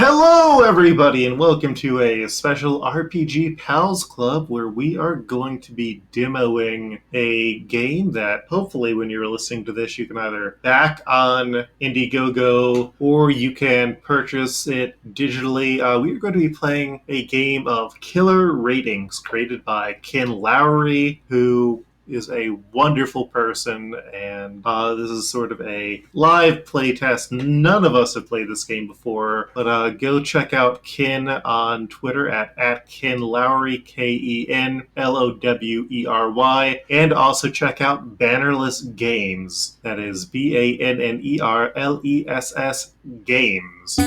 Hello, everybody, and welcome to a special RPG Pals Club where we are going to be demoing a game that hopefully when you're listening to this you can either back on Indiegogo or you can purchase it digitally. We are going to be playing a game of Killer Ratings created by Ken Lowry, who is a wonderful person, and this is sort of a live playtest. None of us have played this game before, but go check out Ken on Twitter at Ken Lowry, KenLowery, and also check out Bannerless Games. That is BANNERLESS Games.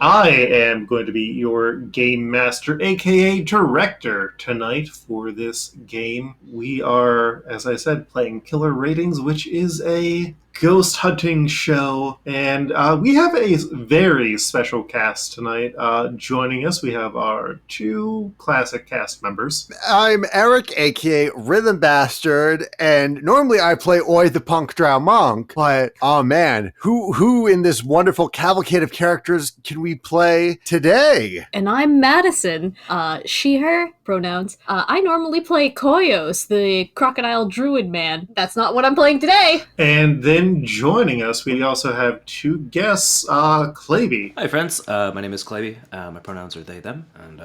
I am going to be your game master, aka director, tonight for this game. We are, as I said, playing Killer Ratings, which is a ghost hunting show, and we have a very special cast tonight. Joining us, we have our two classic cast members. I'm Eric, aka Rhythm Bastard, and normally I play Oi the Punk Drow Monk, but oh man, who in this wonderful cavalcade of characters can we play today? And I'm Madison, she, her pronouns. I normally play Koyos, the crocodile druid man. That's not what I'm playing today. And then joining us, we also have two guests, Claby. Hi friends, my name is Claby. My pronouns are they, them, and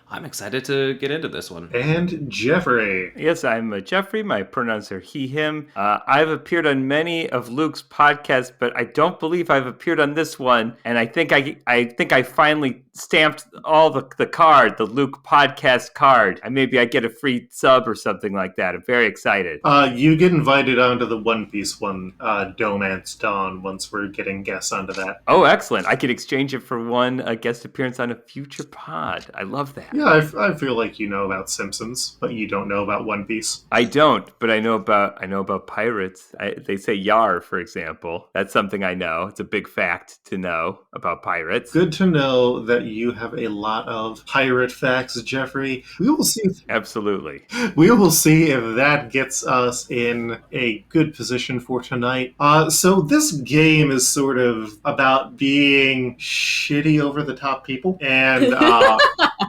I'm excited to get into this one. And Jeffrey. Yes, I'm Jeffrey. My pronouns are he, him. I've appeared on many of Luke's podcasts, but I don't believe I've appeared on this one. And I think I finally stamped all the card, the Luke podcast card. And maybe I get a free sub or something like that. I'm very excited. You get invited onto the One Piece one, Domance Dawn, once we're getting guests onto that. Oh, excellent. I could exchange it for one guest appearance on a future pod. I love that. Yeah, I feel like you know about Simpsons, but you don't know about One Piece. I don't, but I know about pirates. They say Yar, for example. That's something I know. It's a big fact to know about pirates. Good to know that you have a lot of pirate facts, Jeffrey. We will see. Absolutely. We will see if that gets us in a good position for tonight. So this game is sort of about being shitty over the top people, and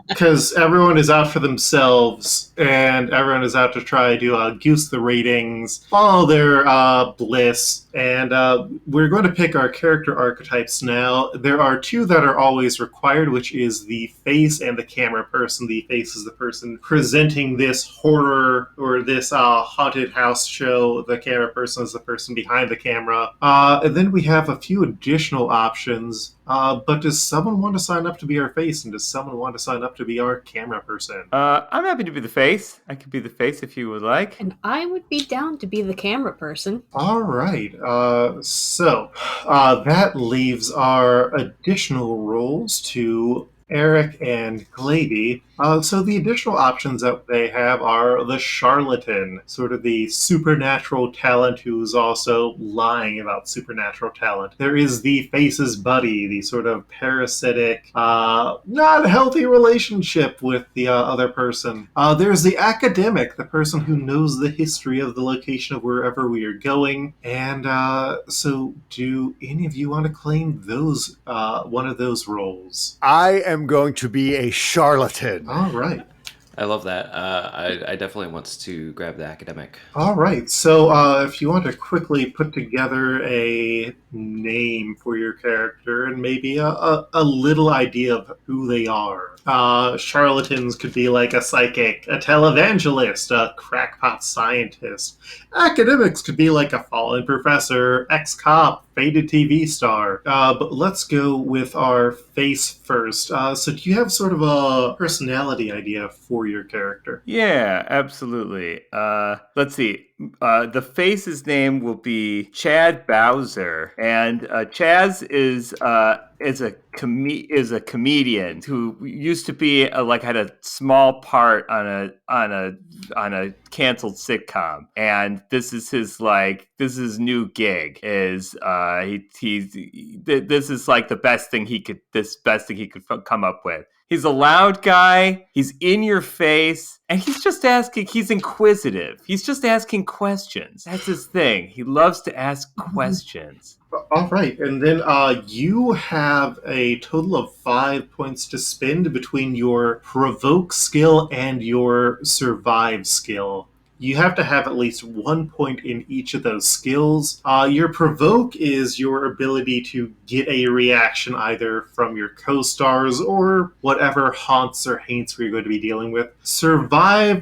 because everyone is out for themselves and everyone is out to try to goose the ratings, follow their bliss, and we're going to pick our character archetypes now. There are two that are always required, which is the face and the camera person. The face is the person presenting this horror or this haunted house show. The camera person is the person behind the camera. And then we have a few additional options. But does someone want to sign up to be our face, and does someone want to sign up to be our camera person? I'm happy to be the face. I could be the face if you would like. And I would be down to be the camera person. All right. So that leaves our additional roles to Eric and Claby. So the additional options that they have are the charlatan, sort of the supernatural talent who's also lying about supernatural talent. There is the face's buddy, the sort of parasitic, not healthy relationship with the other person. There's the academic, the person who knows the history of the location of wherever we are going. And so do any of you want to claim those one of those roles? I am going to be a charlatan. All right. I love that. I definitely want to grab the academic. All right. So, if you want to quickly put together a name for your character and maybe a little idea of who they are. Charlatans could be like a psychic, a televangelist, a crackpot scientist. Academics could be like a fallen professor, ex-cop, faded TV star. But let's go with our face first. So, do you have sort of a personality idea for your character? Yeah, absolutely. Let's see. The face's name will be Chad Bowser, and Chaz is a comedian who used to be had a small part on a canceled sitcom, and this is his new gig. This is like the best thing he could come up with. He's a loud guy. He's in your face. And he's inquisitive. He's just asking questions. That's his thing. He loves to ask questions. All right, and then you have a total of 5 points to spend between your provoke skill and your survive skill. You have to have at least 1 point in each of those skills. Your provoke is your ability to get a reaction either from your co-stars or whatever haunts or haints we're going to be dealing with. Survive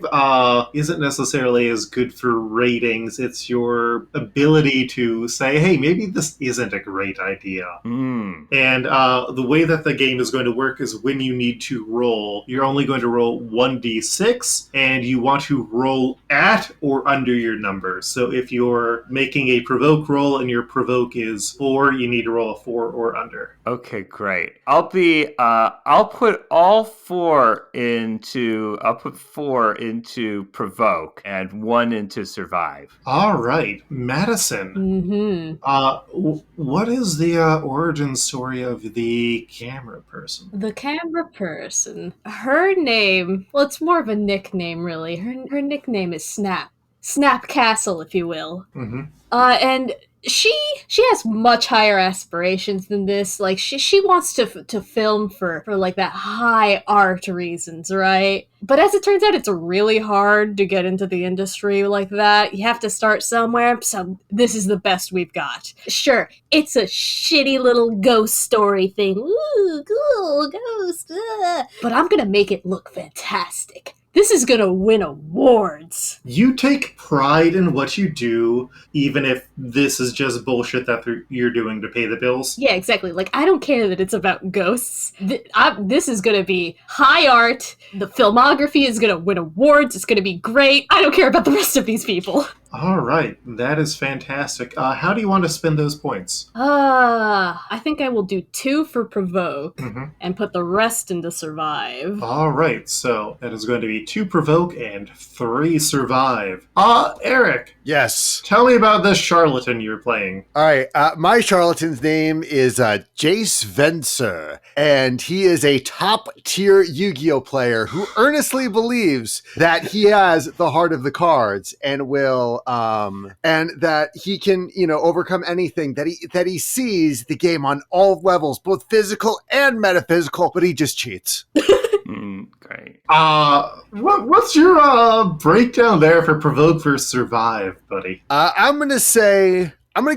isn't necessarily as good for ratings. It's your ability to say, hey, maybe this isn't a great idea. And the way that the game is going to work is when you need to roll, you're only going to roll 1d6, and you want to roll at or under your number. So if you're making a provoke roll and your provoke is 4, you need to roll a 4 or under. Okay, great. I'll put 4 into provoke and 1 into survive. All right, Madison. What is the origin story of the camera person? The camera person. Her name, well, it's more of a nickname, really. Her nickname is Snap. Snap Castle, if you will. And she has much higher aspirations than this. Like, she wants to film for like that high art reasons, right? But as it turns out, it's really hard to get into the industry like that. You have to start somewhere, so this is the best we've got. Sure, it's a shitty little ghost story thing. Ooh, cool, ghost. But I'm gonna make it look fantastic. This is gonna win awards. You take pride in what you do, even if this is just bullshit that you're doing to pay the bills. Yeah, exactly. Like, I don't care that it's about ghosts. This is gonna be high art. The filmography is gonna win awards. It's gonna be great. I don't care about the rest of these people. All right, that is fantastic. How do you want to spend those points? I think I will do 2 for provoke and put the rest into survive. All right, so that is going to be 2 provoke and 3 survive. Eric. Yes. Tell me about this charlatan you're playing. All right. My charlatan's name is Jace Venser, and he is a top-tier Yu-Gi-Oh player who earnestly believes that he has the heart of the cards and will, and that he can, overcome anything. That he sees the game on all levels, both physical and metaphysical, but he just cheats. Great. What's your breakdown there for provoke versus survive, buddy? I'm gonna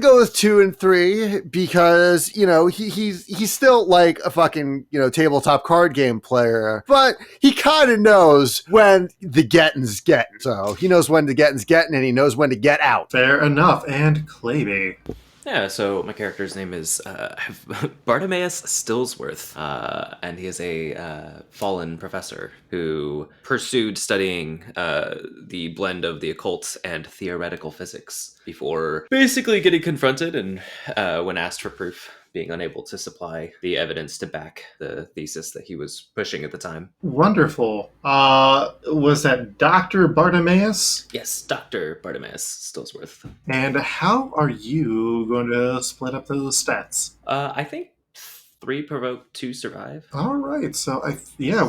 go with 2 and 3 because he's still like a fucking tabletop card game player, but he kind of knows when the getting's getting. So he knows when the getting's getting, and he knows when to get out. Fair enough. And Claby. Yeah, so my character's name is Bartemeus Stillsworth, and he is a fallen professor who pursued studying the blend of the occult and theoretical physics before basically getting confronted and, when asked for proof, being unable to supply the evidence to back the thesis that he was pushing at the time. Wonderful. Was that Dr. Bartemeus? Yes, Dr. Bartemeus Stillsworth. And how are you going to split up those stats? I think 3 provoke, 2 survive. All right, so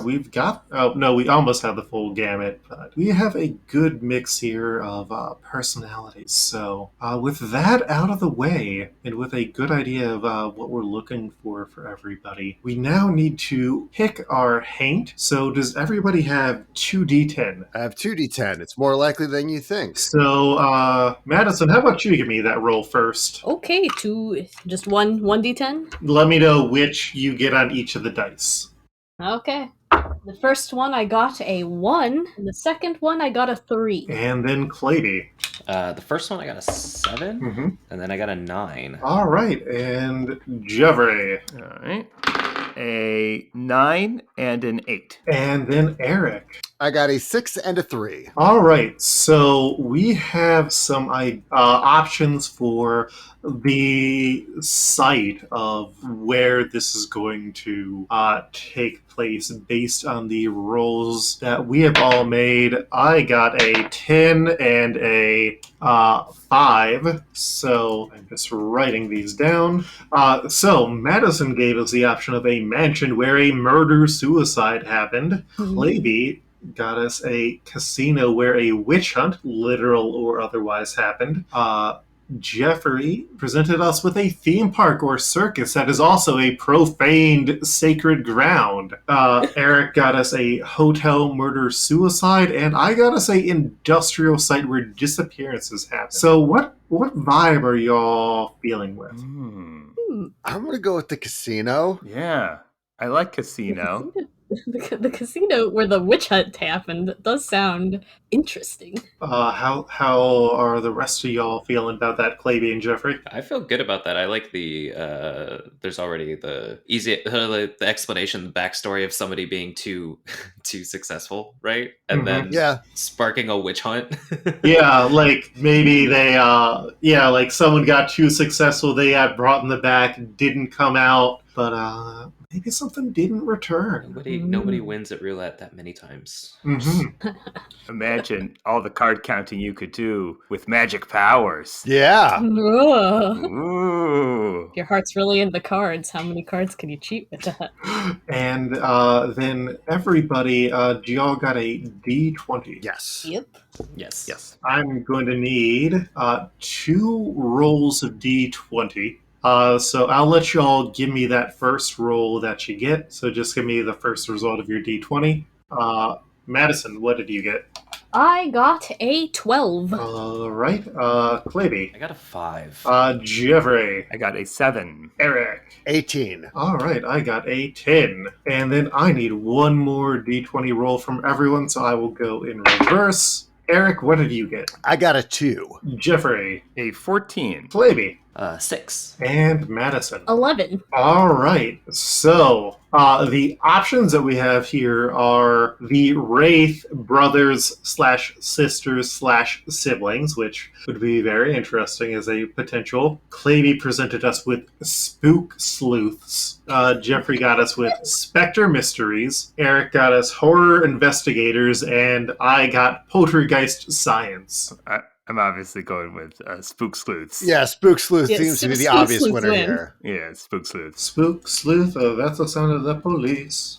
we've got. Oh no, we almost have the full gamut, but we have a good mix here of personalities. So with that out of the way, and with a good idea of what we're looking for everybody, we now need to pick our haint. So does everybody have 2d10? I have 2d10. It's more likely than you think. So Madison, how about you give me that roll first? Okay, just one d10. Let me know which you get on each of the dice. Okay. The first one I got a 1, and the second one I got a 3. And then Clady. The first one I got a 7, and then I got a 9. All right, and Jeffrey. All right. A 9 and an 8. And then Eric. I got a 6 and a 3. All right, so we have some options for the site of where this is going to take place based on the rolls that we have all made. I got a 10 and a 5, so I'm just writing these down. So Madison gave us the option of a mansion where a murder-suicide happened. Claby got us a casino where a witch hunt, literal or otherwise, happened. Jeffrey presented us with a theme park or circus that is also a profaned sacred ground. Eric got us a hotel murder suicide, and I got us a industrial site where disappearances happen. So what vibe are y'all feeling with? I'm going to go with the casino. Yeah, I like casino. The casino where the witch hunt happened does sound interesting. How are the rest of y'all feeling about that, Claby and Jeffrey? I feel good about that. I like the there's already the easy the explanation, the backstory of somebody being too successful, right? And then sparking a witch hunt. Yeah, like maybe they like someone got too successful, they got brought in the back, didn't come out, but maybe something didn't return. Nobody wins at roulette that many times. Imagine all the card counting you could do with magic powers. Yeah. Ooh. If your heart's really in the cards, how many cards can you cheat with that? And then everybody, y'all got a D20. Yes. Yep. Yes. I'm going to need 2 rolls of D20. So I'll let y'all give me that first roll that you get. So just give me the first result of your D20. Madison, what did you get? I got a 12. All right. Claby. I got a 5. Jeffrey. I got a 7. Eric. 18. All right. I got a 10. And then I need one more D20 roll from everyone, so I will go in reverse. Eric, what did you get? I got a 2. Jeffrey. A 14. Claby. 6. And Madison. 11. All right. So the options that we have here are the Wraith brothers/sisters/siblings, which would be very interesting as a potential. Claby presented us with Spook Sleuths. Jeffrey got us with Spectre Mysteries. Eric got us Horror Investigators, and I got Poltergeist Science. I'm obviously going with Spook Sleuths. Yeah, Spook Sleuth seems to be the Spook obvious Sleuths winner win. here. Yeah, Spook Sleuths. Spook Sleuth, that's the sound of the police.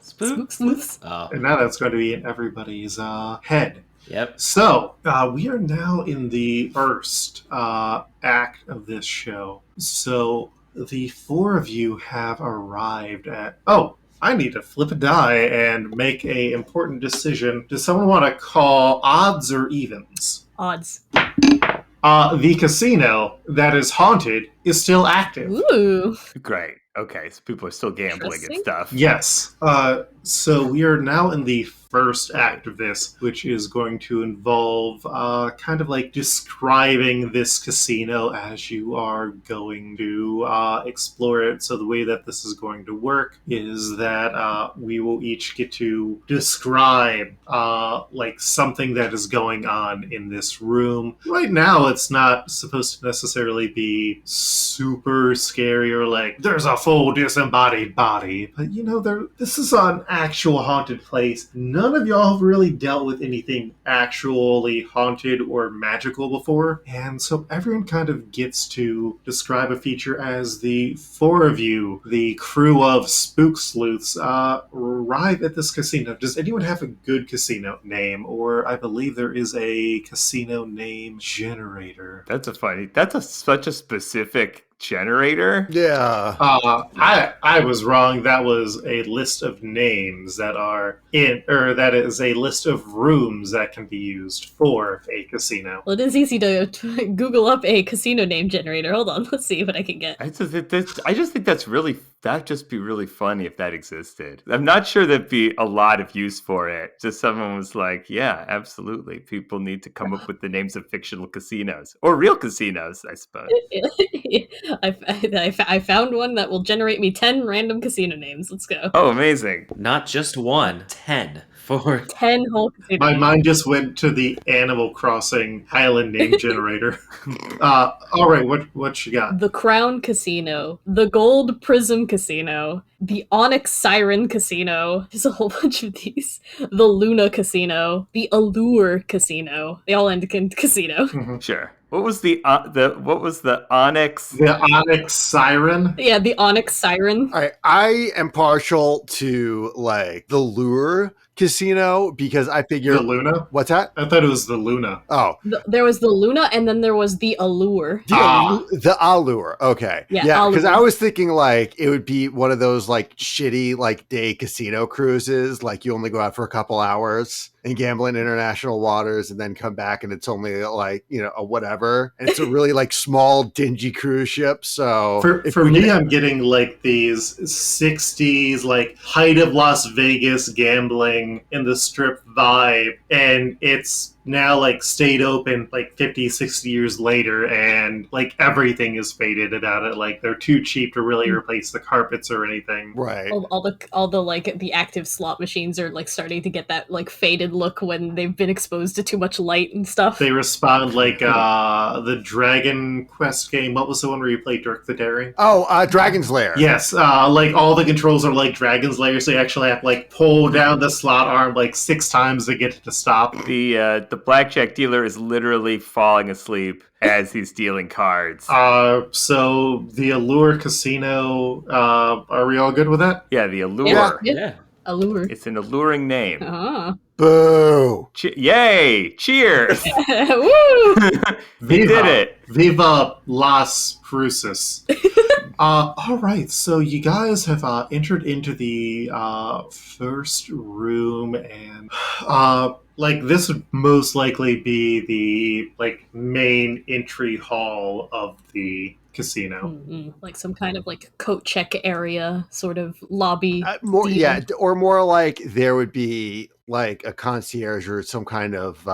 Spook Sleuths. Oh. And now that's going to be in everybody's head. Yep. So, we are now in the first act of this show. So, the 4 of you have arrived at... Oh, I need to flip a die and make a important decision. Does someone want to call odds or evens? Odds. The casino that is haunted is still active. Ooh. Great. Okay, so people are still gambling and Interesting. stuff. Yes. So we are now in the first act of this, which is going to involve kind of like describing this casino as you are going to explore it. So the way that this is going to work is that we will each get to describe like something that is going on in this room. Right now, it's not supposed to necessarily be super scary or like there's a full disembodied body, but you know, this is an actual haunted place. none of y'all have really dealt with anything actually haunted or magical before, and so everyone kind of gets to describe a feature as the four of you, the crew of Spook Sleuths, arrive at this casino. Does anyone have a good casino name? Or I believe there is a casino name generator. That's such a specific generator. Yeah. I was wrong. That was a list of names that are that is a list of rooms that can be used for a casino. Well, it is easy to Google up a casino name generator. Hold on, let's see what I can get. I just think that'd just be really funny if that existed. I'm not sure there'd be a lot of use for it. Just someone was like, yeah, absolutely. People need to come up with the names of fictional casinos or real casinos, I suppose. I found one that will generate me 10 random casino names. Let's go. Oh, amazing. Not just 1, 10. For 10 whole casino My names. mind just went to the Animal Crossing Highland name generator. All right, what you got? The Crown Casino, the Gold Prism Casino, the Onyx Siren Casino. There's a whole bunch of these. The Luna Casino, the Allure Casino. They all end in casino. Sure. What was the Onyx? The Onyx Siren? Yeah, the Onyx Siren. All right, I am partial to like the Lure Casino because I figure The Luna? what's that? I thought it was the Luna. Oh, There was the Luna, and then there was the Allure. the Allure. Okay, Yeah, because Allure. I was thinking like it would be one of those like shitty like day casino cruises, like you only go out for a couple hours and gamble in international waters, and then come back and it's only like a whatever, and it's a really like small dingy cruise ship. So For me, I'm getting like these 60s, like height of Las Vegas gambling in the strip vibe, and it's now like stayed open like 50, 60 years later, and like everything is faded about it. Like they're too cheap to really replace the carpets or anything. right. All the like the active slot machines are like starting to get that like faded look when they've been exposed to too much light and stuff. They respond like the Dragon Quest game. What was the one where you played Dirk the Daring? Oh, Dragon's Lair. Yes, like all the controls are like Dragon's Lair, so you actually have to like pull down the slot arm like 6 times to get it to stop. The blackjack dealer is literally falling asleep as he's dealing cards. So the Allure Casino, are we all good with that? Yeah, the Allure. Yeah. Allure. It's an alluring name. Boo. Yay! Cheers! Woo! We did it. Viva Las Cruces. All right, so you guys have entered into the first room, and like this would most likely be the like main entry hall of the casino. Mm-hmm. Like some kind of like coat check area, sort of lobby. Or more like there would be like a concierge or some kind of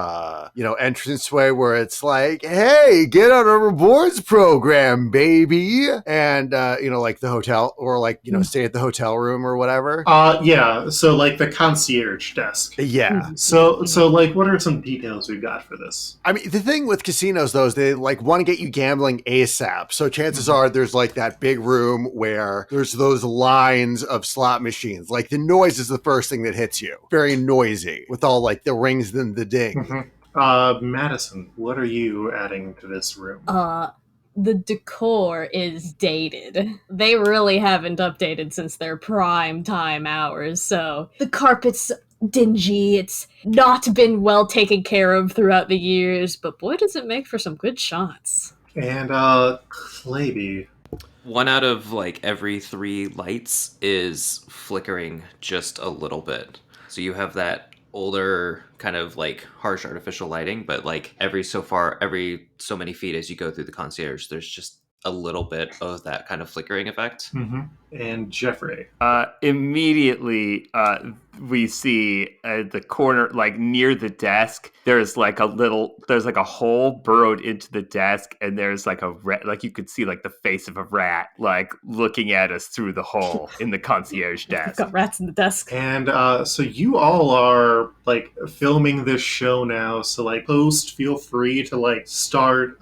entranceway where it's like, hey, get on a rewards program, baby, and like the hotel or like stay at the hotel room or whatever. Yeah, so like the concierge desk. Yeah. So like what are some details we've got for this? I mean, the thing with casinos though is they like want to get you gambling ASAP. So chances are there's like that big room where there's those lines of slot machines. Like the noise is the first thing that hits you. Very noisy with all like the rings and the ding. Madison, what are you adding to this room? The decor is dated. They really haven't updated since their prime time hours, so the carpet's dingy, it's not been well taken care of throughout the years, but boy does it make for some good shots. And Claby. 1 out of like every 3 lights is flickering just a little bit. So you have that older kind of like harsh artificial lighting, but like every so many feet as you go through the concierge, there's just a little bit of that kind of flickering effect. And Jeffrey. Immediately, we see the corner, like near the desk, there's like a hole burrowed into the desk, and there's like a rat, like you could see like the face of a rat, like looking at us through the hole in the concierge We've desk. got rats in the desk. And so you all are like filming this show now, so like post, feel free to like start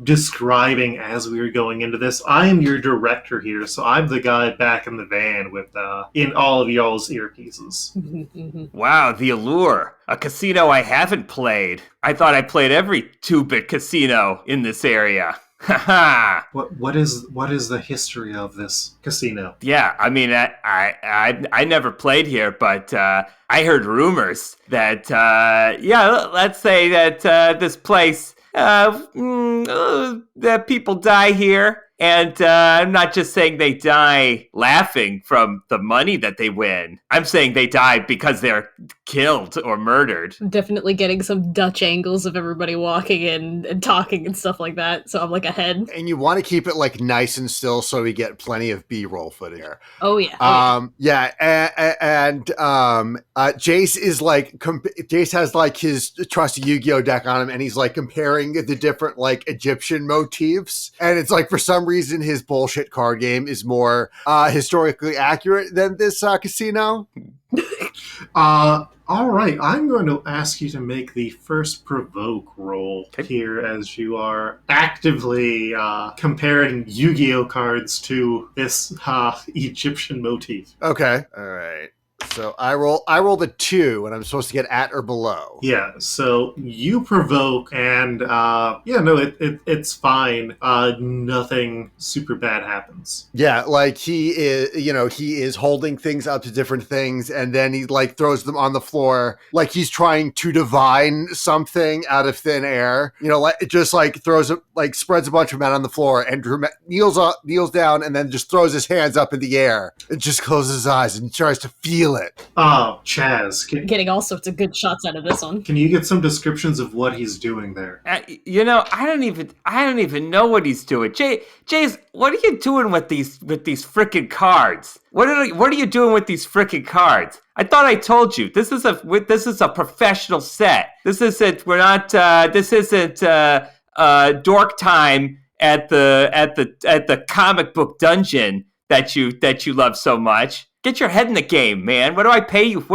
describing as we are going into this. I am your director here, so I'm the guy back in the van with in all of y'all's earpieces. casinos. Wow, the Allure, a casino I haven't played. I thought I played every 2-bit casino in this area. Haha. What is the history of this casino? Yeah, I mean, I never played here, but I heard rumors that let's say that this place that people die here. And I'm not just saying they die laughing from the money that they win. I'm saying they die because they're killed or murdered. I'm definitely getting some Dutch angles of everybody walking in and talking and stuff like that, so I'm like ahead. And you want to keep it like nice and still so we get plenty of B-roll footage here. Oh yeah. Jace is like Jace has like his trusty Yu-Gi-Oh deck on him, and he's like comparing the different like Egyptian motifs, and it's like for some reason his bullshit card game is more historically accurate than this casino. All right, I'm going to ask you to make the first provoke roll here as you are actively comparing Yu-Gi-Oh cards to this Egyptian motif. Okay. All right. So I roll the 2, and I'm supposed to get at or below. Yeah, so you provoke, and it's fine. Nothing super bad happens. Yeah, like he is holding things up to different things, and then he like throws them on the floor, like he's trying to divine something out of thin air. You know, like it just like throws it, like spreads a bunch of men on the floor, and kneels down, and then just throws his hands up in the air, and just closes his eyes and tries to feel it. Chaz, Getting all sorts of good shots out of this one. Can you get some descriptions of what he's doing there? I don't even know what he's doing. Jace, what are you doing with these frickin' cards? What are you doing with these frickin' cards? I thought I told you this is a professional set. This isn't dork time at the comic book dungeon that you love so much. Get your head in the game, man. What do I pay you?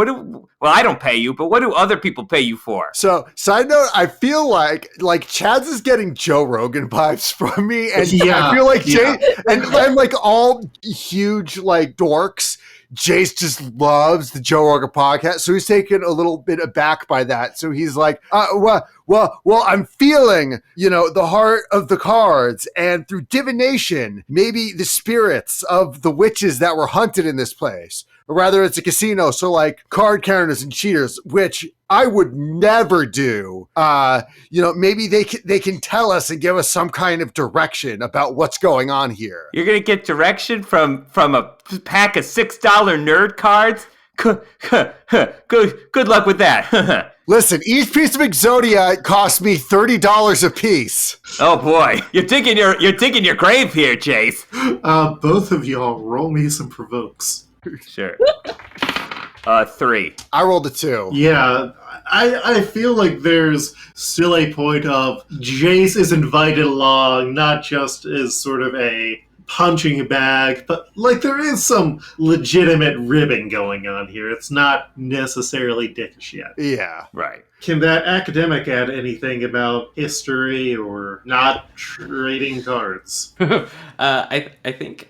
I don't pay you, but what do other people pay you for? So, side note, I feel like Chaz is getting Joe Rogan vibes from me, and I feel like Jay and like all huge like dorks. Jace just loves the Joe Rogan podcast, so he's taken a little bit aback by that. So he's like, well, I'm feeling, the heart of the cards, and through divination, maybe the spirits of the witches that were hunted in this place. Or rather, it's a casino, so like card counters and cheaters, which I would never do. Maybe they can tell us and give us some kind of direction about what's going on here. You're gonna get direction from a pack of $6 nerd cards? Good luck with that. Listen, each piece of Exodia cost me $30 a piece. Oh boy, you're digging your grave here, Jace. Both of y'all roll me some provokes. Sure. 3. I rolled a 2. Yeah, I feel like there's still a point of Jace is invited along, not just as sort of a punching bag, but like there is some legitimate ribbing going on here. It's not necessarily dickish yet. Yeah. Right. Can that academic add anything about history or not trading cards? I think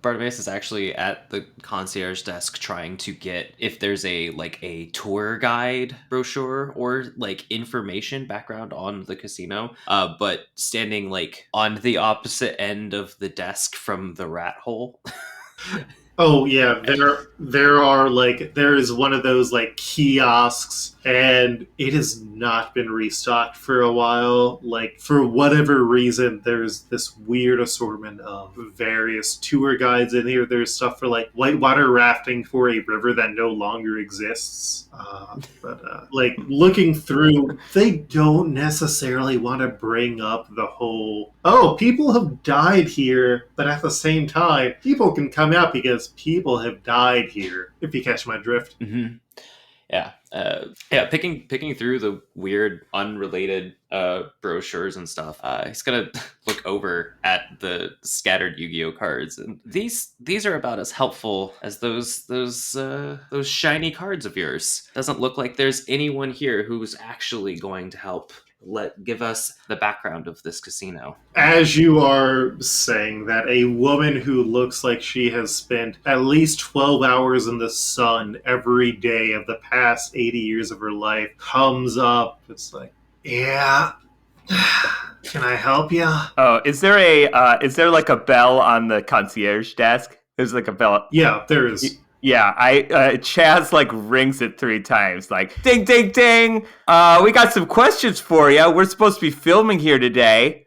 Bartemeus is actually at the concierge desk trying to get if there's a tour guide brochure or like information background on the casino, but standing like on the opposite end of the desk from the rat hole. Oh yeah, there is one of those like kiosks, and it has not been restocked for a while. Like for whatever reason, there's this weird assortment of various tour guides in here. There's stuff for like whitewater rafting for a river that no longer exists. Like looking through, they don't necessarily want to bring up the whole, people have died here, but at the same time, people can come out because people have died here, if you catch my drift. Mm-hmm. Yeah. Picking through the weird, unrelated brochures and stuff. He's gonna look over at the scattered Yu-Gi-Oh cards, and these are about as helpful as those shiny cards of yours. Doesn't look like there's anyone here who's actually going to help give us the background of this casino. As you are saying that, a woman who looks like she has spent at least 12 hours in the sun every day of the past 80 years of her life comes up. It's like, yeah, can I help you? Oh, is there like a bell on the concierge desk? There's like a bell. Yeah, there is. Yeah, Chaz like rings it 3 times, like ding, ding, ding. We got some questions for you. We're supposed to be filming here today.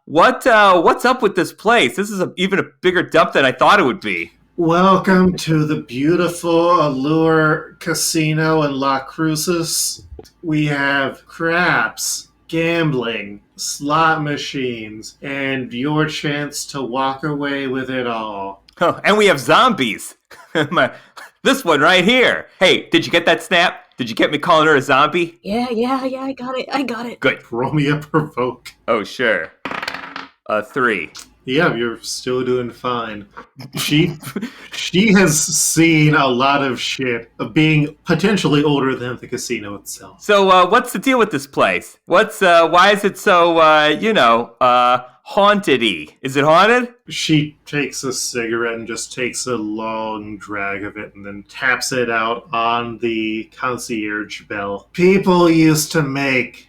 What's up with this place? This is even a bigger dump than I thought it would be. Welcome to the beautiful Allure Casino in La Cruces. We have craps, gambling, slot machines, and your chance to walk away with it all. Oh, and we have zombies. This one right here. Hey, did you get that snap? Did you get me calling her a zombie? Yeah, I got it. Good. Roll me a provoke. Oh, sure. 3. Yeah, you're still doing fine. She has seen a lot of shit, being potentially older than the casino itself. So, what's the deal with this place? Why is it so, haunted-y? Is it haunted? She takes a cigarette and just takes a long drag of it and then taps it out on the concierge bell. People used to make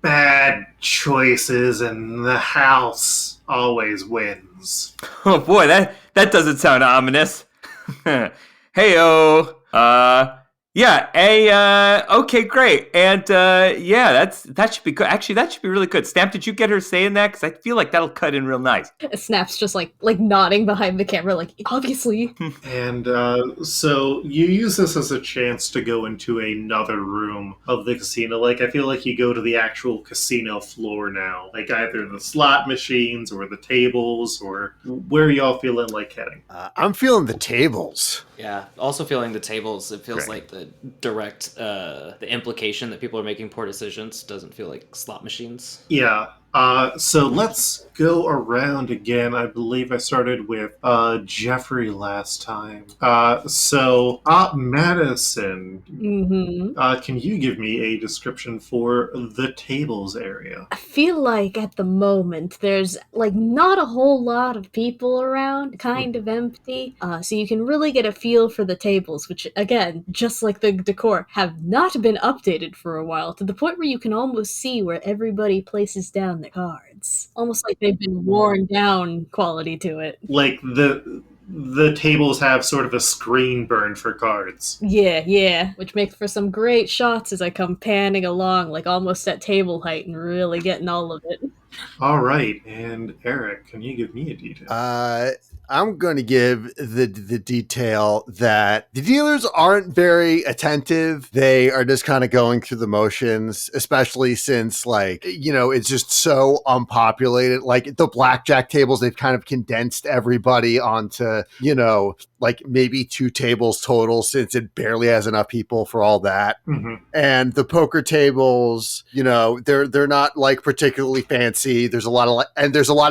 bad choices and the house always wins. Oh boy, that doesn't sound ominous. Hey-o. Okay, great. And that should be good. Actually, that should be really good. Snap, did you get her saying that? Because I feel like that'll cut in real nice. Snap's just like nodding behind the camera, like, obviously. And so you use this as a chance to go into another room of the casino. Like, I feel like you go to the actual casino floor now. Like, either the slot machines or the tables, or where are y'all feeling like heading? I'm feeling the tables. Yeah, also feeling the tables. It feels Great. like the direct, the implication that people are making poor decisions doesn't feel like slot machines. Yeah. So let's go around again. I believe I started with Jeffrey last time. Madison, can you give me a description for the tables area? I feel like at the moment there's like not a whole lot of people around, kind of empty. So you can really get a feel for the tables, which again, just like the decor, have not been updated for a while, to the point where you can almost see where everybody places down the cards. Almost like they've been worn down quality to it. Like the tables have sort of a screen burn for cards. Yeah, which makes for some great shots as I come panning along, like almost at table height and really getting all of it. All right, and Eric, can you give me a detail? I'm going to give the detail that the dealers aren't very attentive. They are just kind of going through the motions, especially since, like, it's just so unpopulated. Like, the blackjack tables, they've kind of condensed everybody onto, like maybe 2 tables total, since it barely has enough people for all that. Mm-hmm. And the poker tables, they're not like particularly fancy. There's a lot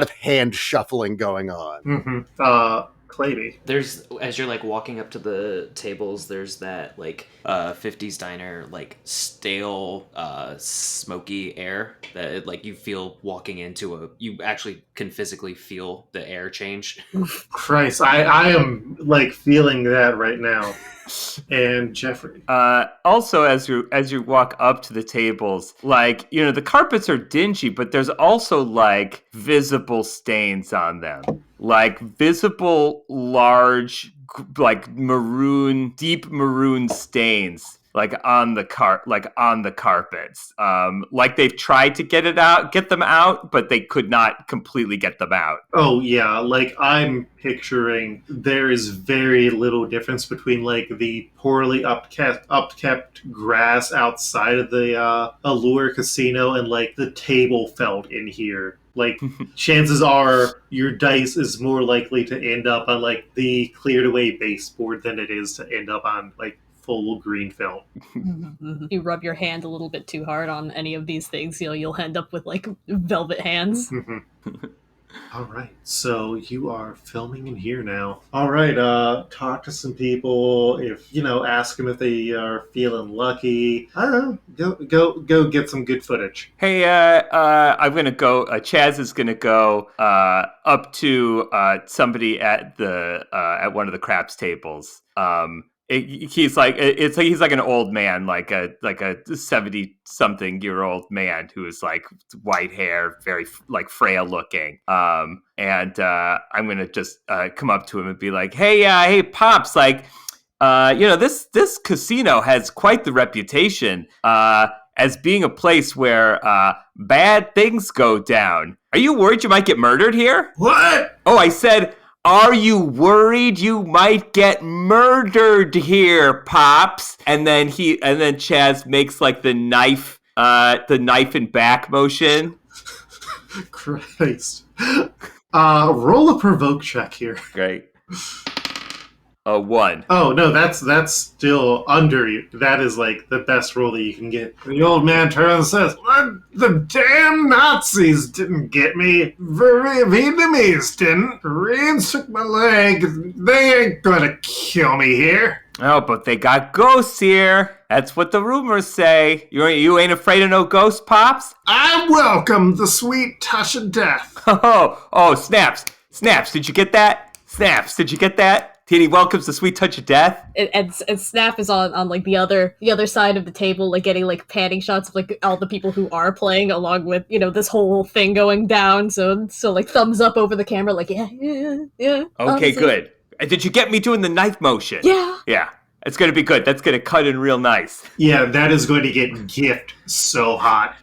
of hand shuffling going on. Mm-hmm. Clady. There's, as you're like walking up to the tables, there's that like 50s diner, like stale, smoky air that like you feel walking into you actually can physically feel the air change. Christ, I am like feeling that right now. And Jeffrey. Also, as you walk up to the tables, like, the carpets are dingy, but there's also like visible stains on them, like visible large, like deep maroon stains. Like on the carpets, like they've tried to get them out, but they could not completely get them out. Oh yeah, like I'm picturing there is very little difference between like the poorly upkept grass outside of the Allure Casino and like the table felt in here. Like, chances are your dice is more likely to end up on like the cleared away baseboard than it is to end up on like full green felt. You rub your hand a little bit too hard on any of these things, you'll end up with like velvet hands. All right, so you are filming in here now. All right, talk to some people. If ask them if they are feeling lucky. I don't know. Go get some good footage. Hey, I'm gonna go. Chaz is gonna go up to somebody at one of the craps tables. He's like he's like an old man, like a 70-something-year-old man who is like white hair, very like frail looking. And I'm gonna just come up to him and be like, hey, pops, like, this casino has quite the reputation as being a place where bad things go down. Are you worried you might get murdered here? What? Oh, I said, are you worried you might get murdered here, Pops? And then Chaz makes like the knife and back motion. Christ. Roll a provoke check here. Great. 1. Oh no, that's still under you. That is like the best roll that you can get. The old man turns and says, "The damn Nazis didn't get me. Vietnamese didn't. Koreans took my leg. They ain't gonna kill me here." Oh, but they got ghosts here. That's what the rumors say. You ain't afraid of no ghosts, Pops? I welcome the sweet touch of death. Oh, snaps. Did you get that? Snaps, did you get that? He welcomes the sweet touch of death. And Snap is on like the other side of the table, like getting like panning shots of like all the people who are playing, along with this whole thing going down. So like thumbs up over the camera, like yeah. Okay, honestly. good. Did you get me doing the knife motion? Yeah. It's gonna be good. That's gonna cut in real nice. Yeah, that is going to get gift so hot.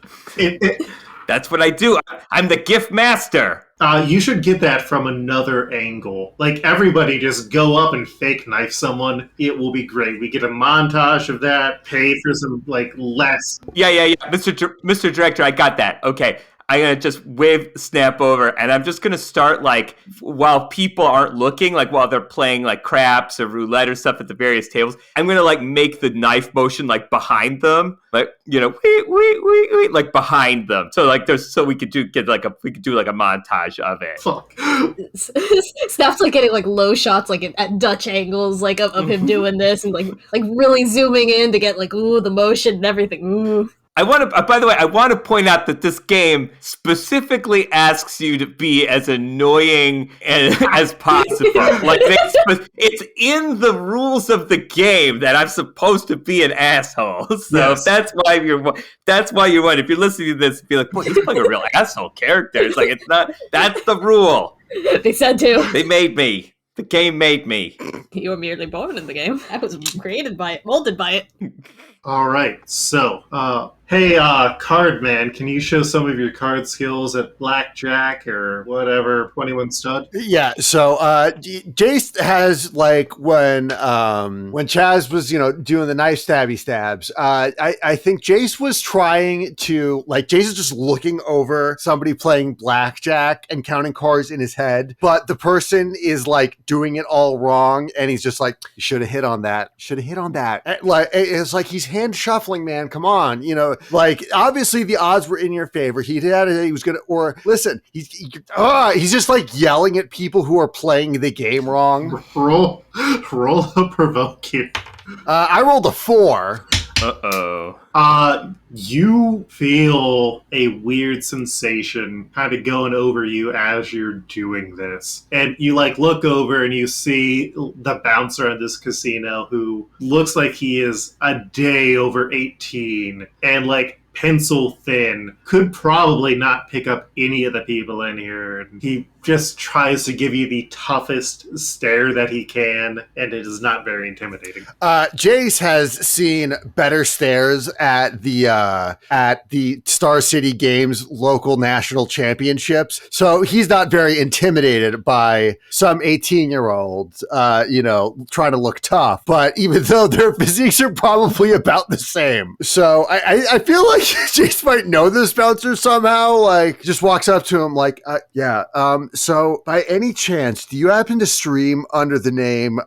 That's what I do. I'm the gift master. You should get that from another angle. Like, everybody just go up and fake knife someone. It will be great. We get a montage of that, pay for some, like, less. Yeah. Mr. Director, I got that. Okay. I'm going to just wave Snap over, and I'm just going to start, like, while people aren't looking, like, while they're playing, like, craps or roulette or stuff at the various tables, I'm going to, like, make the knife motion, like, behind them. Like, wait, like, behind them. So, like, we could do, like, a montage of it. Fuck. Snap's, like, getting, like, low shots, like, at Dutch angles, like, of him doing this, and, like, really zooming in to get, like, ooh, the motion and everything. Ooh. I want to point out that this game specifically asks you to be as annoying as possible. Like, it's in the rules of the game that I'm supposed to be an asshole. So yes. that's why you're one. If you're listening to this, be like, boy, he's playing a real asshole character. It's like, it's not. That's the rule. They said to. They made me. The game made me. You were merely born in the game. I was created by it, molded by it. All right, so, hey, card man, can you show some of your card skills at blackjack or whatever, 21 stud? Yeah, so Jace has, like, when Chaz was, doing the knife stabby stabs, I think Jace was trying to, like, Jace is just looking over somebody playing blackjack and counting cards in his head, but the person is, like, doing it all wrong, and he's just like, you should have hit on that. Like, it's like he's hand shuffling, man. Come on, like, obviously the odds were in your favor. He was gonna, or listen, he's just like yelling at people who are playing the game wrong. Roll a provoking. I rolled a 4. You feel a weird sensation kind of going over you as you're doing this. And you, like, look over and you see the bouncer at this casino who looks like he is a day over 18 and, like, pencil thin, could probably not pick up any of the people in here. And he just tries to give you the toughest stare that he can, and it is not very intimidating. Jace has seen better stares at the Star City Games local national championships, so he's not very intimidated by some 18-year-olds, trying to look tough. But even though their physiques are probably about the same, so I feel like Jace might know this bouncer somehow. Like, just walks up to him like, yeah. So by any chance, do you happen to stream under the name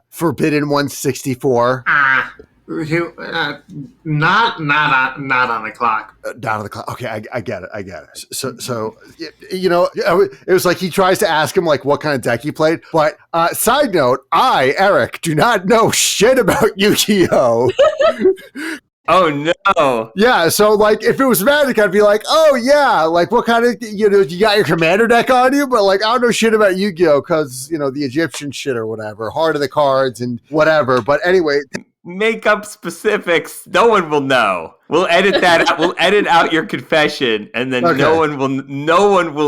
Forbidden 164? Not on the clock. Down on the clock. Okay, I get it. So it was like he tries to ask him like what kind of deck he played. But side note, I, Eric, do not know shit about Yu-Gi-Oh. Oh no! Yeah, so like if it was Magic, I'd be like, oh yeah, like what kind of you got your commander deck on you, but like I don't know shit about Yu-Gi-Oh because the Egyptian shit or whatever, heart of the cards and whatever. But anyway, make up specifics. No one will know. We'll edit that out. We'll edit out your confession, and then no one will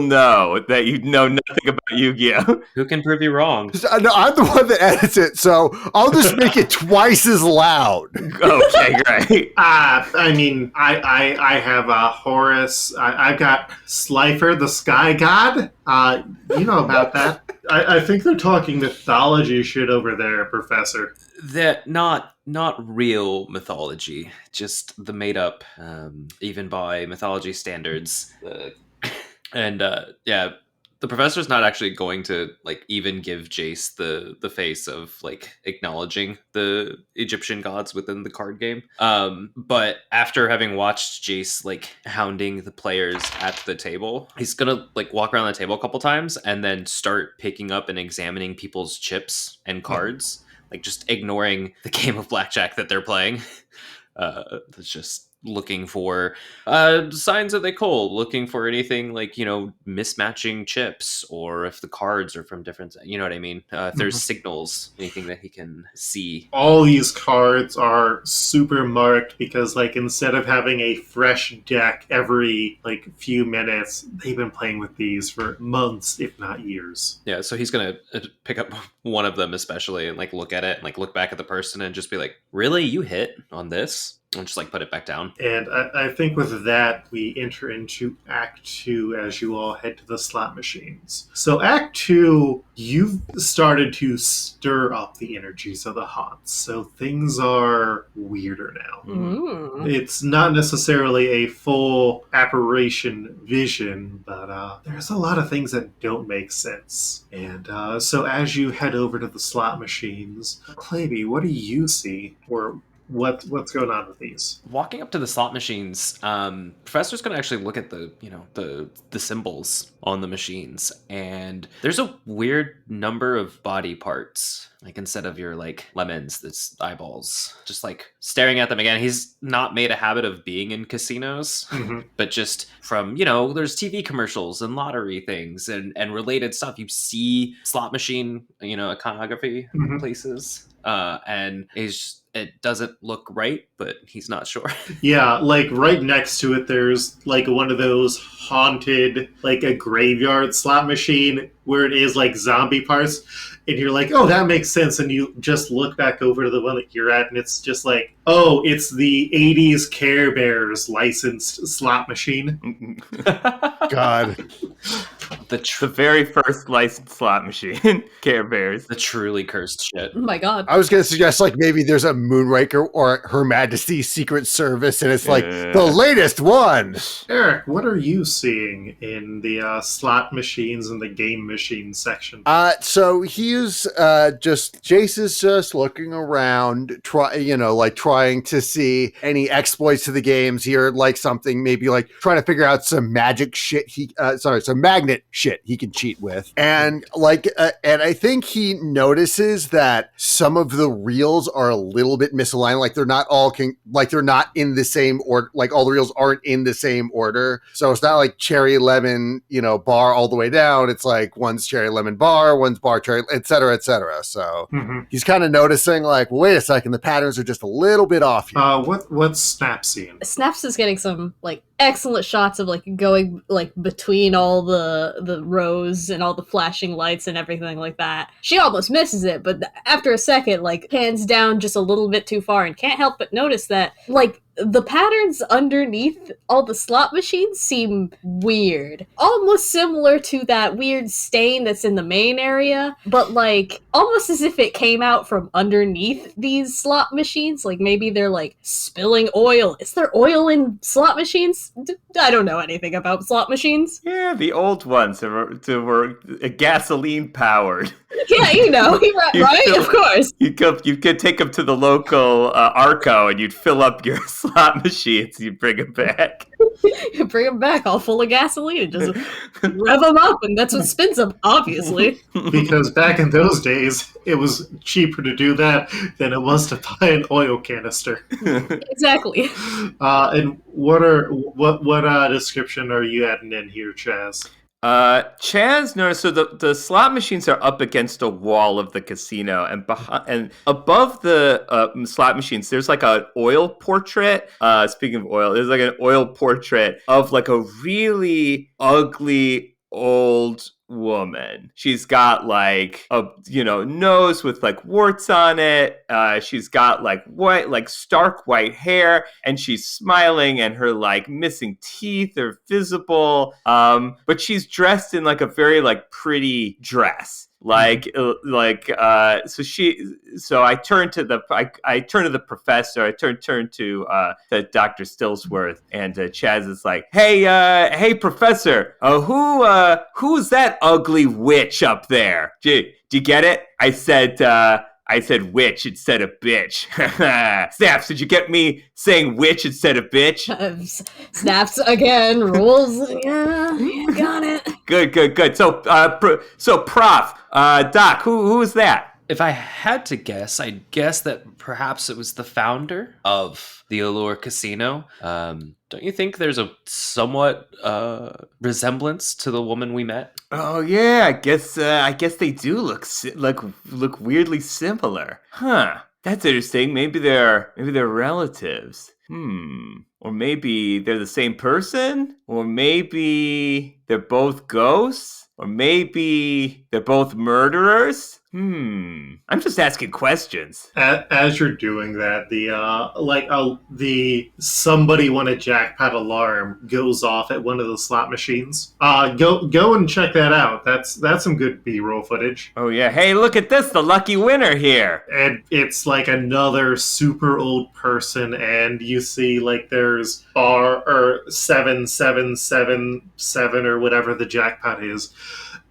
know that you know nothing about Yu-Gi-Oh. Who can prove you wrong? No, I'm the one that edits it, so I'll just make it twice as loud. Okay, great. I mean, I have Horus. I've got Slifer, the Sky God. You know about that. I think they're talking mythology shit over there, Professor. That not real mythology, just the made up, even by mythology standards. The professor's not actually going to like even give Jace the face of like acknowledging the Egyptian gods within the card game. But after having watched Jace like hounding the players at the table, he's gonna like walk around the table a couple times and then start picking up and examining people's chips and cards, like just ignoring the game of blackjack that they're playing. That's just looking for signs of the cold, looking for anything like mismatching chips, or if the cards are from different, you know what I mean, if there's signals, anything that he can see. All these cards are super marked because like instead of having a fresh deck every like few minutes, they've been playing with these for months if not years. Yeah, so he's gonna pick up one of them especially and like look at it and like look back at the person and just be like, really, you hit on this? And just like put it back down. And I think with that, we enter into Act 2 as you all head to the slot machines. So Act 2, you've started to stir up the energies of the haunts. So things are weirder now. Mm. It's not necessarily a full apparition vision, but there's a lot of things that don't make sense. And so as you head over to the slot machines, Claby, what do you see? Or what's going on with these? Walking up to the slot machines, Professor's going to actually look at the symbols on the machines, and there's a weird number of body parts. Like instead of your like lemons, that's eyeballs. Just like staring at them again. He's not made a habit of being in casinos, but just from there's TV commercials and lottery things and related stuff. You see slot machine iconography places, and it doesn't look right, but he's not sure. Yeah, like right next to it, there's like one of those haunted, like a graveyard slot machine where it is like zombie parts. And you're like, oh, that makes sense. And you just look back over to the one that you're at, and it's just like, oh, it's the 80s Care Bears licensed slot machine. God. The very first licensed slot machine, Care Bears. The truly cursed shit. Oh my god. I was going to suggest like maybe there's a Moonraker or Her Majesty's Secret Service, and it's like the latest one. Eric, what are you seeing in the slot machines and the game machine section? So he's Jace is just looking around, trying to see any exploits to the games here, like something maybe like trying to figure out some magic shit some magnet shit he can cheat with, and and I think he notices that some of the reels are a little bit misaligned, like they're not in the same order, like all the reels aren't in the same order. So it's not like cherry lemon, bar all the way down. It's like one's cherry lemon bar, one's bar cherry, etc., etc. So he's kind of noticing, like, well, wait a second, the patterns are just a little bit off here. What's Snap seeing? Snaps is getting some like excellent shots of like going like between all the rows and all the flashing lights and everything like that. She almost misses it, but after a second, like pans down just a little bit too far and can't help but notice that like the patterns underneath all the slot machines seem weird. Almost similar to that weird stain that's in the main area, but like almost as if it came out from underneath these slot machines. Like maybe they're like spilling oil. Is there oil in slot machines? I don't know anything about slot machines. Yeah, the old ones were gasoline powered. Yeah, right? Of course. You could take them to the local Arco and you'd fill up your slot machines. You bring them back. You bring them back all full of gasoline and just rev them up, and that's what spins them, obviously. Because back in those days, it was cheaper to do that than it was to buy an oil canister. Exactly. And what description are you adding in here, Chaz? Chaz noticed, so the slot machines are up against a wall of the casino, and above the slot machines, there's like an oil portrait. Speaking of oil, there's like an oil portrait of like a really ugly old woman. She's got like a nose with like warts on it. She's got like stark white hair, and she's smiling, and her like missing teeth are visible. But she's dressed in like a very like pretty dress. So I turn to the professor. I turn to Dr. Stillsworth, and Chaz is like, hey, professor, who's that ugly witch up there? Do you get it? I said witch instead of bitch. Snaps, did you get me saying witch instead of bitch? Snaps again, rules. Yeah, got it. Good. So Prof, Doc, who is that? If I had to guess, I'd guess that perhaps it was the founder of the Allure Casino. Don't you think there's a somewhat resemblance to the woman we met? Oh yeah, I guess they do look weirdly similar. Huh. That's interesting. Maybe they're relatives. Or maybe they're the same person? Or maybe they're both ghosts? Or maybe they're both murderers? I'm just asking questions. As you're doing that, the somebody won a jackpot alarm goes off at one of the slot machines. Go and check that out. That's some good B-roll footage. Oh yeah, hey, look at this, the lucky winner here. And it's like another super old person, and you see like there's 7777 or whatever the jackpot is.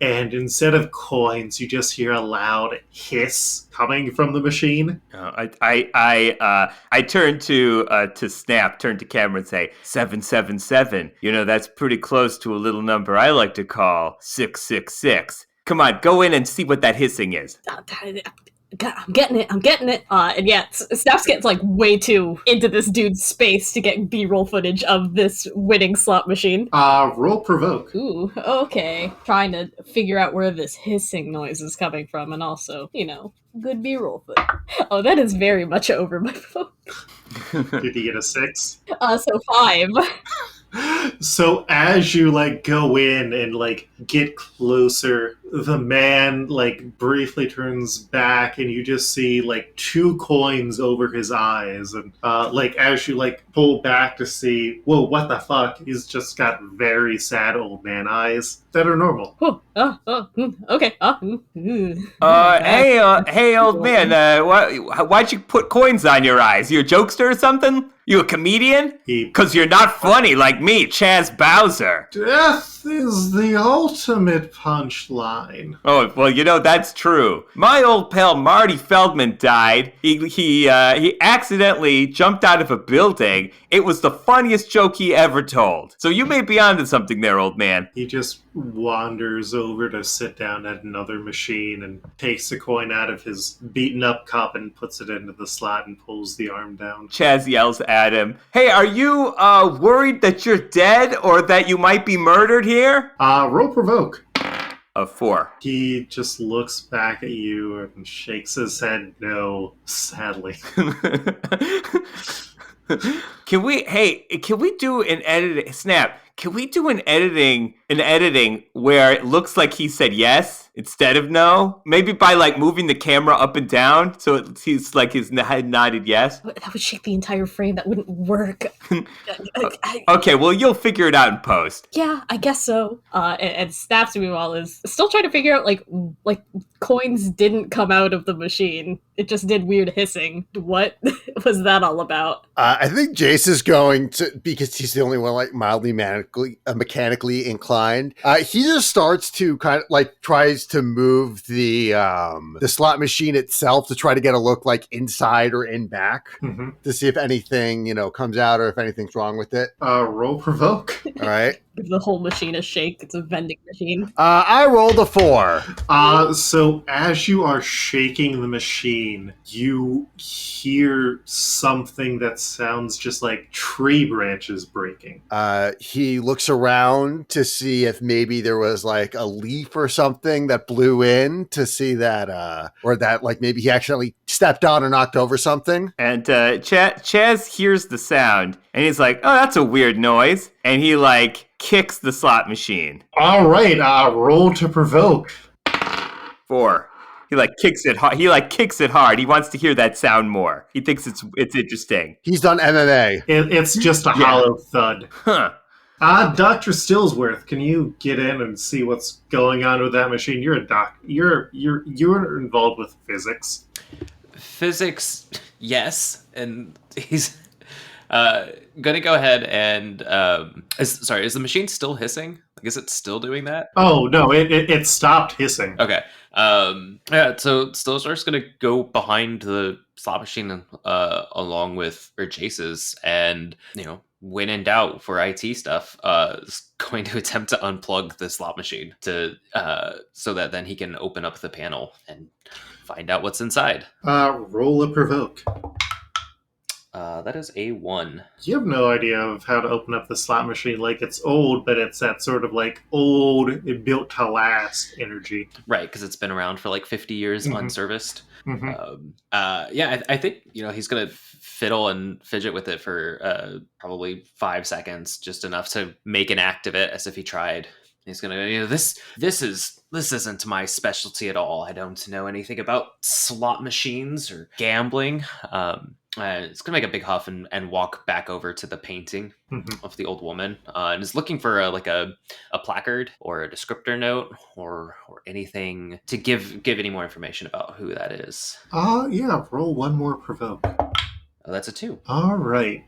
And instead of coins, you just hear a loud hiss coming from the machine. I turn to Snap, turn to camera and say, 777. That's pretty close to a little number I like to call 666. Come on, go in and see what that hissing is. I'm getting it. And yeah, Snaps gets like way too into this dude's space to get B-roll footage of this winning slot machine. Roll provoke. Ooh, okay. Trying to figure out where this hissing noise is coming from, and also, good B-roll footage. Oh, that is very much over my provoke. Did you get a 6? So 5. So as you go in and get closer, the man briefly turns back, and you just see 2 coins over his eyes, and as you pull back to see, whoa, what the fuck? He's just got very sad old man eyes that are normal. Okay. Hey, old man, why'd you put coins on your eyes? You a jokester or something? You a comedian? Because you're not funny like me, Chaz Bowser. Death is the ultimate punchline. Oh, well, that's true. My old pal Marty Feldman died. He accidentally jumped out of a building. It was the funniest joke he ever told. So you may be onto something there, old man. He just wanders over to sit down at another machine and takes a coin out of his beaten up cup and puts it into the slot and pulls the arm down. Chaz yells at him, "Hey, are you worried that you're dead or that you might be murdered here?" Roll provoke. A 4. He just looks back at you and shakes his head no, sadly. Can we do an editing? Snap. Can we do an editing an editing where it looks like he said yes instead of no? Maybe by like moving the camera up and down so it seems like his head nodded yes. That would shake the entire frame. That wouldn't work. Okay, well, you'll figure it out in post. Yeah, I guess so. And Snaps, meanwhile, is still trying to figure out, like coins didn't come out of the machine. It just did weird hissing. What was that all about? I think Jace is going to, because he's the only one like mildly mechanically inclined. He just starts to kind of like tries to move the slot machine itself to try to get a look like inside or in back to see if anything comes out or if anything's wrong with it. Roll provoke. All right. Give the whole machine a shake. It's a vending machine. I rolled a 4. So as you are shaking the machine, you hear something that sounds just like tree branches breaking. He looks around to see if maybe there was like a leaf or something that blew in to see that, or that like maybe he accidentally stepped on or knocked over something. And Chaz hears the sound and he's like, oh, that's a weird noise. And he like kicks the slot machine. All right, roll to provoke. 4. He like kicks it hard. He wants to hear that sound more. He thinks it's interesting. He's done MMA. It's just a hollow thud. Huh. Dr. Stillsworth, can you get in and see what's going on with that machine? You're a doc. You're involved with physics. Physics, yes, and he's gonna go ahead and is the machine still hissing? Like, is it still doing that? Oh no, it stopped hissing. Okay. Yeah, so Stillsworth's gonna go behind the slot machine along with Jace's, and when in doubt for IT stuff, is going to attempt to unplug the slot machine to so that then he can open up the panel and find out what's inside. Roll a provoke. That is a 1. You have no idea of how to open up the slot machine. Like, it's old, but it's that sort of like old, it built to last energy. Right, because it's been around for like 50 years unserviced. I think he's gonna fiddle and fidget with it for probably 5 seconds, just enough to make an act of it as if he tried. He's gonna this isn't my specialty at all. I don't know anything about slot machines or gambling. It's gonna make a big huff and walk back over to the painting of the old woman, and is looking for a placard or a descriptor note or anything to give any more information about who that is. Yeah, roll one more provoke. Oh, that's a 2. All right.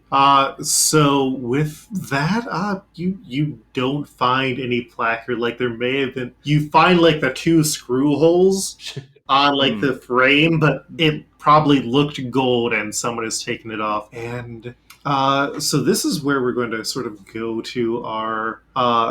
So with that, you don't find any placard. Like, there may have been. You find like the 2 screw holes on like the frame, but it probably looked gold, and someone has taken it off. And so this is where we're going to sort of go to our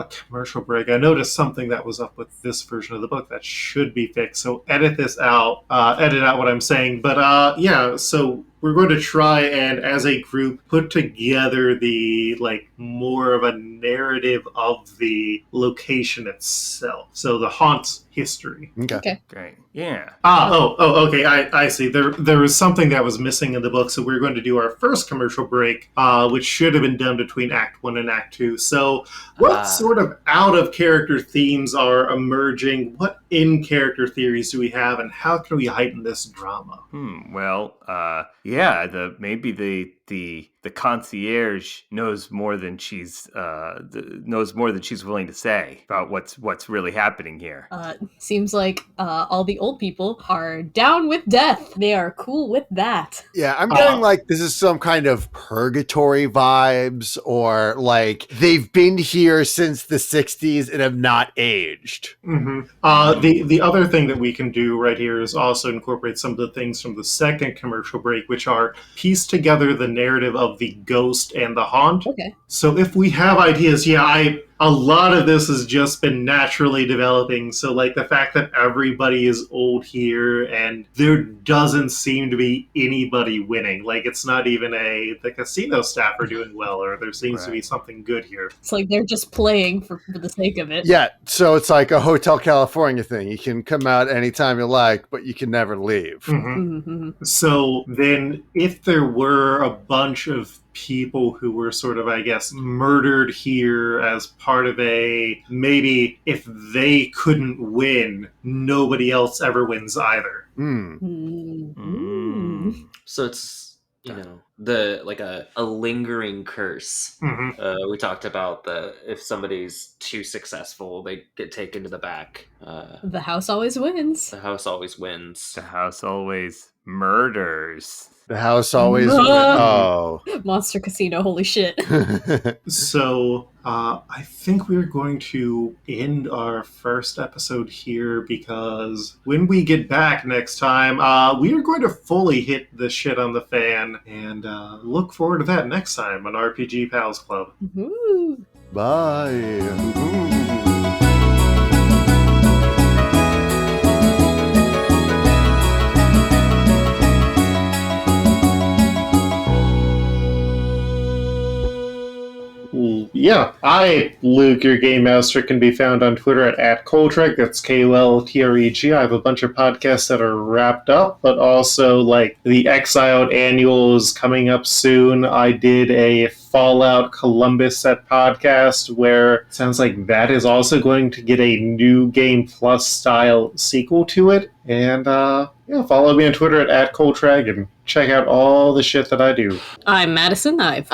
commercial break. I noticed something that was up with this version of the book that should be fixed. So edit this out. Edit out what I'm saying. But yeah, so we're going to try and, as a group, put together the, like, more of a narrative of the location itself. So the haunt's history. Okay. Great. Yeah. Okay. I see. There was something that was missing in the book, so we're going to do our first commercial break, which should have been done between Act 1 and Act 2. So what sort of out-of-character themes are emerging? What in-character theories do we have, and how can we heighten this drama? Well, maybe the concierge knows more than she's willing to say about what's really happening here. Seems like all the old people are down with death. They are cool with that. Yeah, I'm getting like this is some kind of purgatory vibes, or like they've been here since the 60s and have not aged. The other thing that we can do right here is also incorporate some of the things from the second commercial break, which are piece together the narrative of the ghost and the haunt. Okay. So if we have ideas, a lot of this has just been naturally developing. So, like, the fact that everybody is old here and there doesn't seem to be anybody winning. Like, it's not even the casino staff are doing well, or there seems to be something good here. It's like they're just playing for the sake of it. Yeah, so it's like a Hotel California thing. You can come out anytime you like, but you can never leave. So then if there were a bunch of people who were sort of, I guess, murdered here as part of maybe if they couldn't win, nobody else ever wins either. So it's, a lingering curse. Mm-hmm. We talked about if somebody's too successful, they get taken to the back. The house always wins. The house always wins. The house always murders. The house always... Oh. Monster Casino, holy shit. So, I think we're going to end our first episode here because when we get back next time, we are going to fully hit the shit on the fan and look forward to that next time on RPG Pals Club. Woo. Bye. Yeah, Luke, your game master, can be found on Twitter at Koltreg. That's KOLTREG. I have a bunch of podcasts that are wrapped up, but also like the Exiled Annual is coming up soon. I did a Fallout Columbus set podcast where it sounds like that is also going to get a New Game Plus style sequel to it. And follow me on Twitter at Koltreg and check out all the shit that I do. I'm Madison Ive.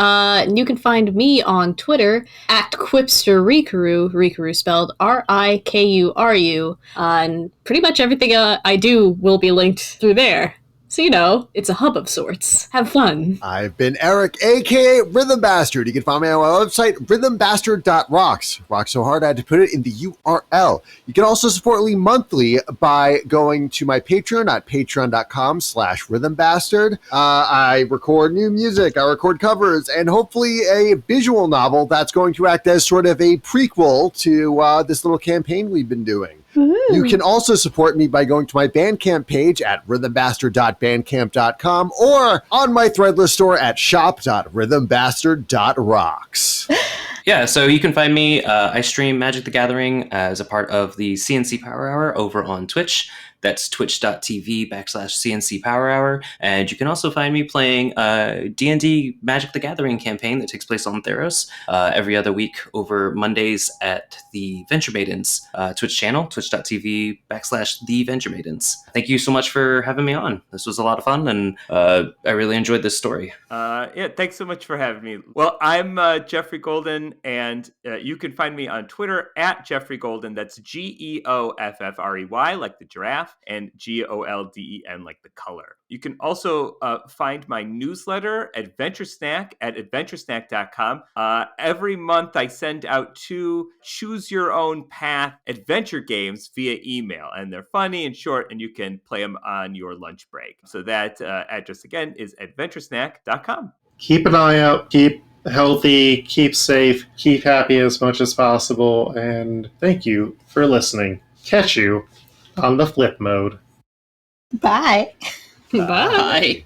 You can find me on Twitter at QuipsterRikuru, Rikuru spelled Rikuru, and pretty much everything I do will be linked through there. So, it's a hub of sorts. Have fun. I've been Eric, a.k.a. Rhythm Bastard. You can find me on my website, rhythmbastard.rocks. Rock so hard I had to put it in the URL. You can also support me monthly by going to my Patreon at patreon.com/rhythmbastard. I record new music, I record covers, and hopefully a visual novel that's going to act as sort of a prequel to this little campaign we've been doing. You can also support me by going to my Bandcamp page at rhythmbastard.bandcamp.com or on my Threadless store at shop.rhythmbastard.rocks. Yeah, so you can find me. I stream Magic the Gathering as a part of the CNC Power Hour over on Twitch. That's twitch.tv/CNC Power Hour. And you can also find me playing D&D Magic the Gathering campaign that takes place on Theros every other week over Mondays at the Venture Maidens Twitch channel, twitch.tv/The Venture Maidens. Thank you so much for having me on. This was a lot of fun, and I really enjoyed this story. Thanks so much for having me. Well, I'm Jeffrey Golden, and you can find me on Twitter at Jeffrey Golden. That's GEOFFREY, like the giraffe, and GOLDEN, like the color. You can also find my newsletter, Adventure Snack, at adventuresnack.com. Every month I send out 2 choose your own path adventure games via email, and they're funny and short, and you can play them on your lunch break. So that address again is adventuresnack.com. Keep an eye out, keep healthy, keep safe, keep happy as much as possible, and thank you for listening. Catch you on the flip mode. Bye. Bye.